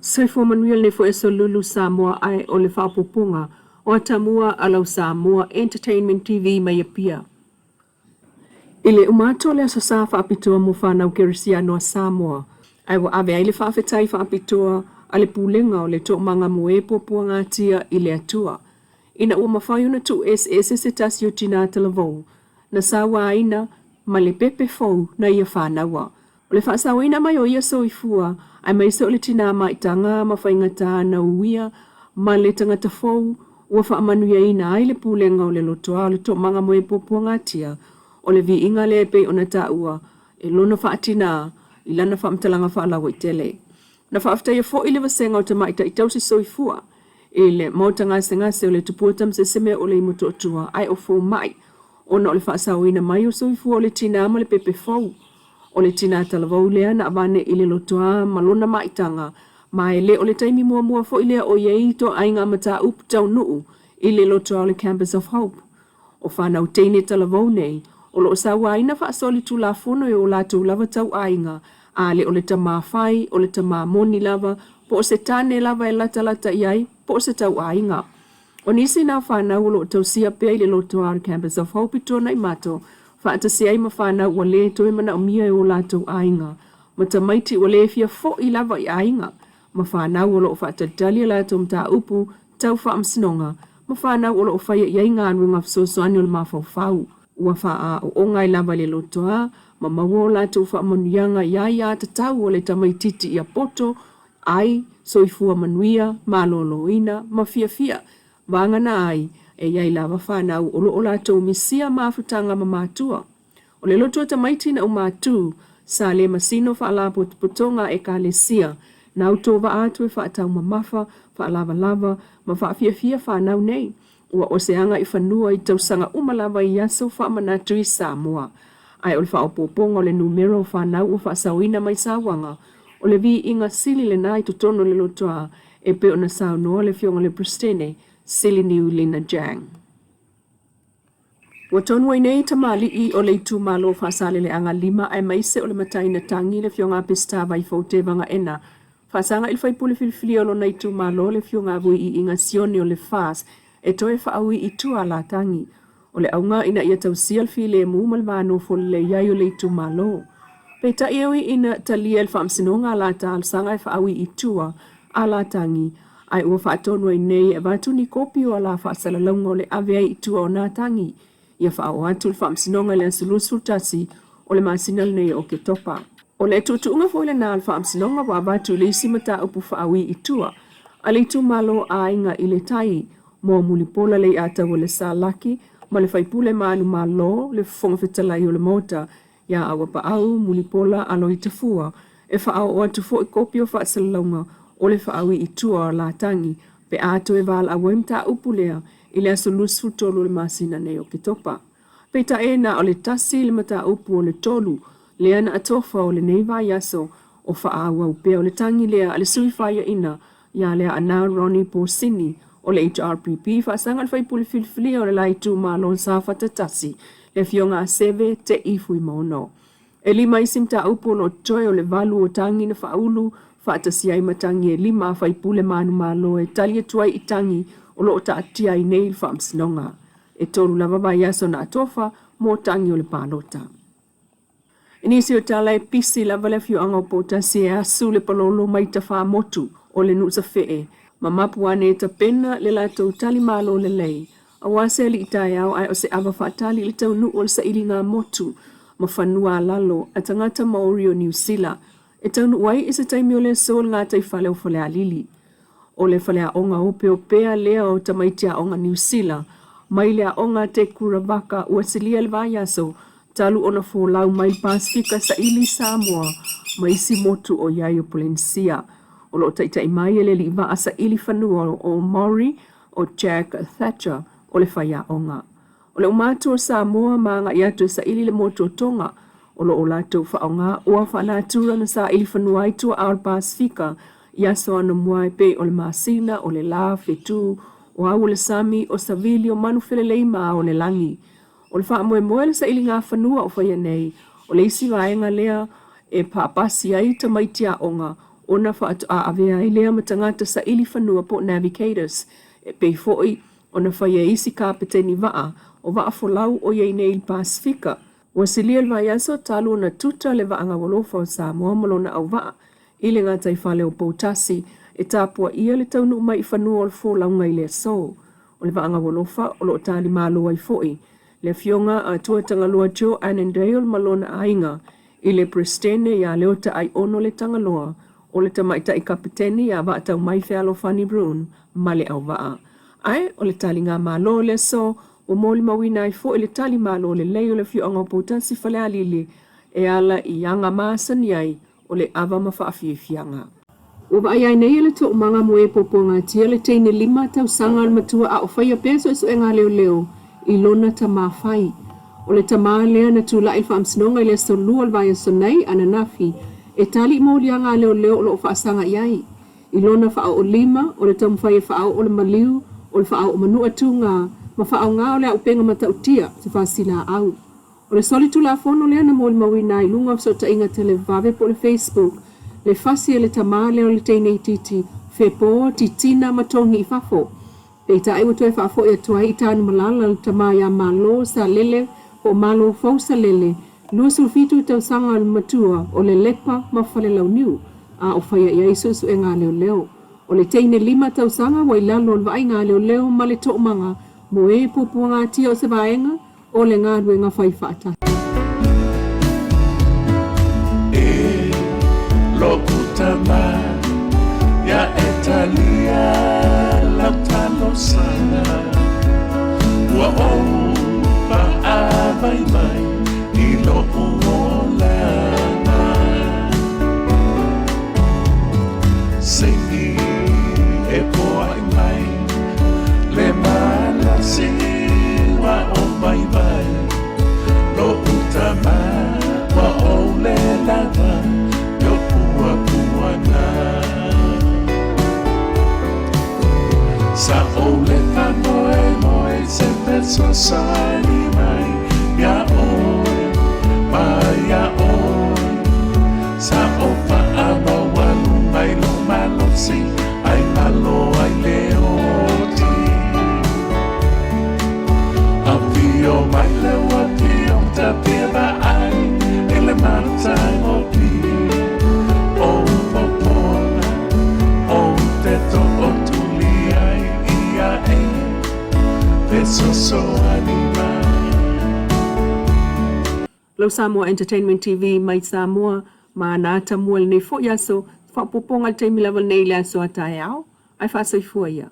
Soifua manuel ne fo eso lulu Samoa ai o le whapupunga o Atamua alau Samoa Entertainment TV mai apia. Ile umato le aso sa whaapitoa mo whanau kerisiano a Samoa. Ai wa ave ai le whaafetai whaapitoa ale pulenga o le to manga moe popua ngatia ile atua. Ina ua mawhaiuna tu SS se tasi o tina talavou. Na sawa aina ma le pepe fau na ia whanaua. O le whaasawina mai o ia soifua, ai mai se o le tina maitanga ma whaingata na uia, ma le tangata fau, ua whaamanuia ina ai le pulenga o le lotoa o le to manga moe popua ngatia, o le vi inga le pe o na taua, e lona whaatina, ilana whaamtalanga whaalawa i tele. Na whaaftai fo i le vasenga o te maita i tausi soifua, e le mautanga se ngase o le tupuatam se seme o le imoto atua, ai o fo mai, o na o le whaasawina mai o soifua o le tina ma le pepe fau, o le tina talavau lea na avane i le lotoa malona maitanga, ma e le o le taimi mua fo i lea o iei to ainga mata upu tau nuu i le lotoa o le Campus of Hope. O whanau teine talavau nei, o lo sawa ina whaasoli tu la fono e o la tu lava tau ainga, a le o le tama whai, o le tama moni lava, po o se tane lava e lata iai, po o se tau ainga. O nisi na whanau o lo tau sia pia i le lotoa o le Campus of Hope i tona i mato, whaata se ai mawhana ua le toe mana o mia e o lātou ainga. Ma ta maiti ua le fia fo i lava i ainga. Ma whana ua lo o whaata dalia lātou mta upu, tau wha amsinonga. Ma whana ua lo o whaia i ainga anu ngā fsosoani o le mawhau whau. Ua wha o ngai lava le lotoa, ma mawo lātou wha manuianga ia tatau o le tamaititi i a poto, ai, soifua manuia, ma loloina, ma fia. Vangana ai, e iai lava whanau o loo lātou misia mafutanga ma mātua. O le lotua tamaiti na o mātu, sa le masino whaala potonga e ka le sia, na auto wa atu e whaatau mamafa, whaalava, ma whaafia whanau nei, ua o se anga i whanua i tausanga umalava i aso whaamanatu i Samoa. Ai o le whaopoponga o le numero whanau o whaasawina mai sawanga, o le vi inga sili le nai tutono le lotua, e pe o na saunoa le fionga le pristene, Sili niu lina jang. Watonu ai nei tamali i o le tu malo fasale le anga lima ai maise o le mataina tangi le fionga pesta vai fote vanga ena. Fasanga il fai pule filfili o lo na tu malo le fionga vui i inga sioni o le fas e toe faawi i tu ala tangi. O le aunga ina ia tausia al file mu malvano fo le iai o le tu malo. Peta iwi ina talia il famsinonga ala ta al sanga e faawi i tua ala tangi. Ai ua whaatonu ai nei e watu ni kopi o ala whaasala launga o le awea i tua o nā tangi. Ia whaao atu le whaamsinonga le ansulusu tasi o le maasinal nei o ke topa. O le tutu unga fo le nā le whaamsinonga wa watu le isi mata upu whaawi i tua. A le tu malo a inga i le tai, mo mulipola le ata o le sālaki, ma le whaipule maanu malo le fonga whetalai o le mota, ia awa pa au mulipola alo i tafua, e whaao atu fo i kopi o whaasala launga o le whaawi i tua o la tangi, pe ato e wala a wemta upulea i le aso lusu tolu le masina nei o ke topa. Pe ta e na o le tasi le mata upu o le tolu, le ana atofa o le neiva yaso o whaawa upea o le tangi lea a le suifaya ina, ia lea ana Ronnie Porsini o le HRPP whaasanga le whaipule filfili o le laitu malo safa ta tasi, le fionga a seve te ifui mono. E lima isimta upu o lo toe o le valu o tangi na whaulu, whaatasi ai matangi e lima whaipule manu malo e talia tuai i tangi o lo ta atia i nei whaamsinonga. E toru lava vai aso na atofa mo tangi o le pālota. Inisi o tala e pisi lava le fio anga o potasi e asu le palolo mai ta wha motu o le nusa fee. Ma mapuane e ta pena le lato tali malo le lei. A wase li itai au ai o se ava whaatali le tau nu o le sa ili ngā motu. Ma whanua lalo a tangata Maori o New Zealand. E taunu wai i se taimi o le sol ngā tai whale o whale a lili. O le whale a onga ope o pea lea o tamaiti a onga New Zealand. Mai le a onga te kura waka ua silia le vai aso. Talu ona fo lau mai Pasifika sa ili Samoa. Mai si motu o iai o Polensia. O lo taitai mai ele li va asa ili whanua o Maori o Jack Thatcher o le whai a onga. O le umatu o Samoa maanga i atu sa ili le motu o tonga. O lo o lātou whaonga ua whanātura na sa ili whanua i tua ao Pasifika i aso ana muai pe o le masina o le la whetu o au le sami o savili o manu whelelei maa o le langi. O le wha moe sa ili ngā whanua o whaia nei o le isi vaenga lea e pāpasi ai ta maiti a onga ona avea i lea matangata sa ili whanua po navigators e pei fo'i ona whaia isi kapeteni waa o waa folau o iei nei Pasifika. Wasilia vai aso talu na tuta le vaanga wolofa o Samoa malona au waa ile ngā taifale o Poutasi e tāpua ia le taunu mai whanua o le fōlaunga i le so. O le vaanga wolofa o lo tali malo ai fo'i. Le fionga a tuatanga loa Joe Annandale malona ainga i le prestene ya leota ai ono le tangaloa o le tamaita i kapiteni ya waa tau mai fealo Fanny Brune ma le au waa. Ai o le tali ngā malo le so o moli mawina ai fo'i le tali malo le leo le fionga o Poutasi fale alili e ala i anga maasani ai o le ava mawhaafiafianga. O vai ai nei le to manga moe poponga tia le teine 5 tau sanga al matua a o whaia peso isu e ngā leo leo i lona ta mawhai. O le tamaa lea na tula i whaamsinonga i le solua al vai sonei ananafi e tali moli a ngā leo leo o lo whaasanga iai. I lona wha o 5 o le tamu whaia wha o le maliu o le wha o manua tunga ma wha o ngā o le au penga mata utia te whaasila au. O le soli tula fono lea na moli mawina i lunga so ta inga tele vave po le Facebook le fasi e le tamaa leo le teine i titi fepo titina matongi i fafo. Pei ta iwa toe fafo e tuai i tānu malala le tamaa ya malo sa lele o malo fausa lele lua sulfitu i tau sanga al matua o le lepa mawhale lau niu a o whaia ia isusu e ngā leo leo. O le teine 5 tau sanga wai lalo al vai ngā leo leo ma le to manga mo e pupua ngā tia o se vaenga o le ngā rue ngā whai whaata. Lokutama ya Italia la talo sana wa pa avai mai i lo uolana sengi e poai mai le malasi wa o mai mai lo utama wa o le lava sa ole pa moe se perso sali mai ya oi sa opa ama walu mai lo malo si ai malo ai leoti avio mai leoti o ta pia ai ele marta o pi o popona o te to o so anima. Lo Samoa Entertainment TV mai Samoa ma na Atamua nei fo yaso fa poponga te mi level nei la so atayao ai fa so fuia.